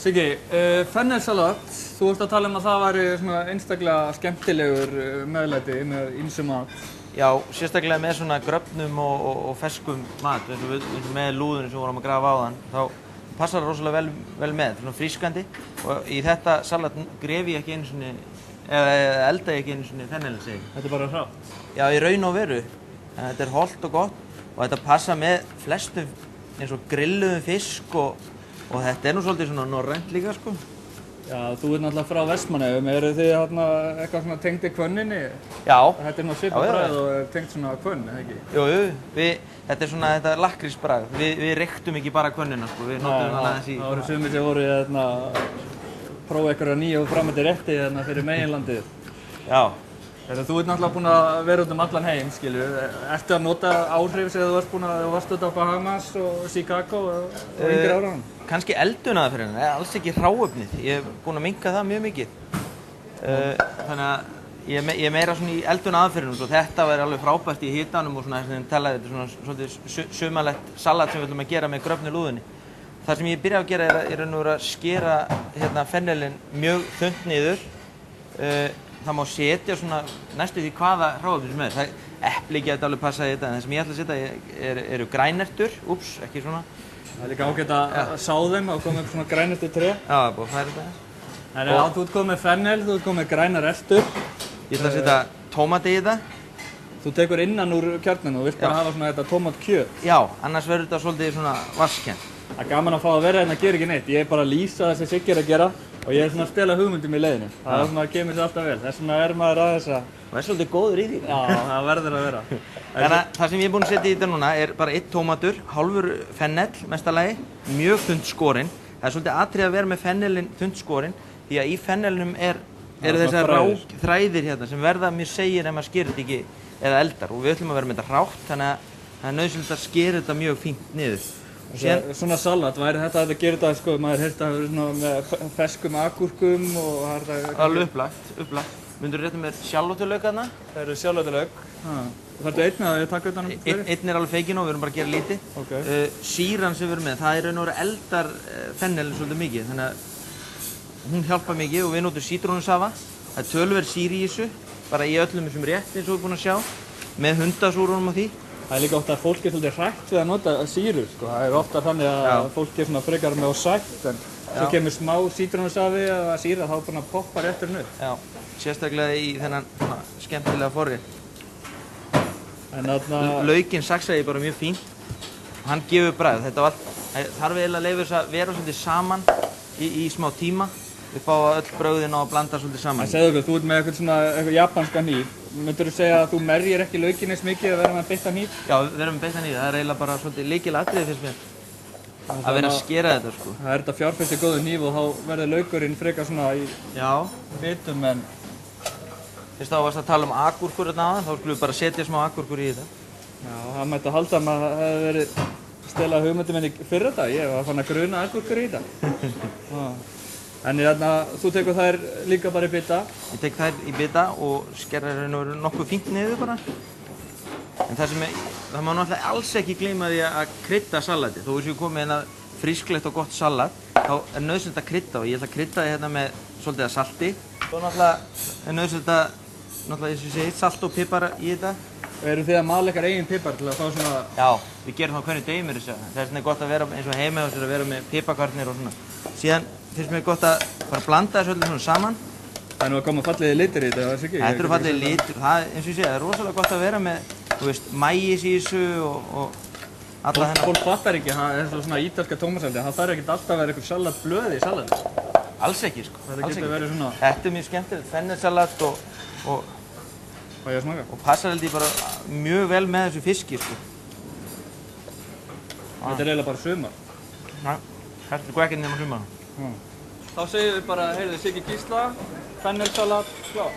Siggi, fennelsalat, þú ert að tala að það væri svona einstaklega skemmtilegur meðlæti með ýmsum mat. Já, sérstaklega með svona gröfnum og ferskum mat, eins og með lúðunum sem vorum að grafa áðan, þá passar það rosalega vel með, svona frískandi og í þetta salat grefi ég ekki einu sinni, eða elda ég ekki einu sinni fennelinn segi. Þetta bara hrátt? Já, í raun og veru. Þetta hollt og gott og þetta passa með flestum eins og grilluðum fisk og þetta nú svolítið svona norrænt líka sko. Já, þú náttúrulega frá Vestmannaeyjum, eru þið hérna eitthvað svona tengdi hvönninni? Já. Þetta svona svipað bragð og tengt svona hvönn, eða ekki? Jú, þetta svona þetta lakkrísbragð. Við reyktum ekki bara hvönnina sko, við notum hana aðeins í. Það voru sumir sem voru hérna prófa einhverja nýja og framandi rétti hérna fyrir meginlandið. Já. Þú ert náttúrulega búinn að vera út allan heim, skilur. Ertu að nota áhrif sem þú varst út á Bahamas og Chicago og yngri áraðan? Kannski eldunaðferðina, alls ekki hráefnið. Ég hef búinn að minnka það mjög mikið. Þannig að ég er meira svona í eldunaðferðinu og þetta væri alveg frábært í hitanum og svona þess að tala þetta svona svolítið sumarlegt salat sem við ætlum að gera með gröfnu lúðunni. Það sem ég byrja að gera er að skera hérna fennelinn mjög þunnt niður. Það má setja svona næstu því hvaða hráefni sem er. Epli geta alveg passað í þetta, en það sem ég ætla að setja eru grænertur, ekki svona. Það er líka ágætt að sá þeim og koma upp svona grænertur tré. Já, það er búið að færa þetta. En þú ert komið með fennel, þú ert komið með grænar ertur. Ég ætla að setja tómati í þetta. Þú tekur innan úr kjarninu og vilt bara hafa svona þetta tómatkjöt. Já, annars verður þetta svolítið svona vaskkennt. Það er gaman að fá að vera hérna að gera ekki neitt. Ég er bara að lýsa það sem Siggi er að gera og ég er svona að stela hugmyndum í leiðinu. Það er svona að kemur sér alltaf vel. Þess vegna er maður aðeins að... Það er svolítið góður í því. Já, það verður að vera. Þannig að það sem ég er búinn að setja í þetta núna er bara 1 tómatur, hálfur fennel, mestalagi, mjög þunnt skorinn. Það er svolítið atriði að vera með fennelinn þunnt skorinn því að í fennelinum eru þessar þræðir hérna sem verða mjög segir ef maður skerir þetta ekki eða eldar og við ætlum að vera með þetta hrátt þannig að það er nauðsynlegt að skera þetta mjög fínt niður. Svona salat, væri þetta að gera þetta, sko, maður heyrst að vera svona með ferskum agúrkum og það er þetta... Alveg upplagt. Myndur þú rétta með sjálfóttulauk þarna? Það eru sjálfóttulauk. Þarftu einn að taka utan fyrir? Einn er alveg feikinn og við erum bara að gera lítið. Okay. Sýran sem við erum með, það er raun og veru eldar fennelinn svolítið mikið, þannig að hún hjálpar mikið og við notum sítrónusafa. Það er töluverð sýri í þessu, bara í öllum þessum rétt eins og við erum búin að sjá, með hundasúrunum á því. Það er líka ofta að fólk er svolítið hrætt við að nota sýru, sko. Það er ofta þannig að fólk er svona frekar með og sætt, en svo kemur smá sítrónusafi eða sýra, þá bara poppar rétturinn upp. Já, sérstaklega í þennan svona skemmtilega forrið. Laukinn saxaði ég bara mjög fínt og hann gefur bragð. Þetta þarf eiginlega að leyfa þess að vera svolítið saman í smá tíma. Við fáum öll brauðin á að blanda svolítið saman. En segðu okkur, þú ert með eitthvað japanska hníf. Myndirðu segja að þú merjir ekki laukinn eins mikið að vera með beittan hníf? Já, við erum með beittan hníf. Það er eiginlega bara svolítið lykilatriði finnst mér. Að vera að skera þetta sko. Það er þetta fjárfest í góðu hníf og þá verður laukurinn frekar svona í bitum en... Fyrst þá varst að tala agúrkur þarna áðan, þá skulum við bara setja smá agúrkur í þetta. Já, það mætti að halda að maður hefði verið stela hugmyndum henni fyrir þetta. Ég var fann að gruna agúrkur í þetta. En þú tekur þær líka bara í bita? Ég tek þær í bita og skerra nokkuð fínt niður bara. En það má náttúrulega alls ekki gleyma því að krydda salati. Þó við séum komið hérna frísklegt og gott salat, þá er nauðsynlegt að krydda og ég ætla að krydda því hérna með svolítið af salti. Svo náttúrulega er nauðsynlegt að, eins og ég segi, salt og pipar í þetta. Eru þið að mala ykkar eigin pipar til að fá svona... Já, við gerum það á hvernig degi meira að segja. Það er gott að vera eins og heima hjá sér að vera með piparkvarnir og svona. Síðan finnst mér gott að bara blanda þessu öllu svona saman. Það er nú að koma fallegir litir í þetta, ekki? Þetta eru fallegir litir. Það, eins og ég segi, það er rosalega gott að vera með, þú veist, maís í þessu og alla þennan. Fólk fattar ekki, það er svona ítalska tómasaldi, það þarf ekkert alltaf að vera eitthvað salatblöð í salatið. Alls ekki, sko. Þetta getur verið svona... Þetta er mjög skemmtilegt, fennelsalat og passar held ég bara mjög vel með þessu fiski, sko. Þetta er eiginlega bara sumar. Þetta er ekkert nema sumar. Þá segjum við bara, heyrðu, Siggi Gísla, fennelsalat, klár.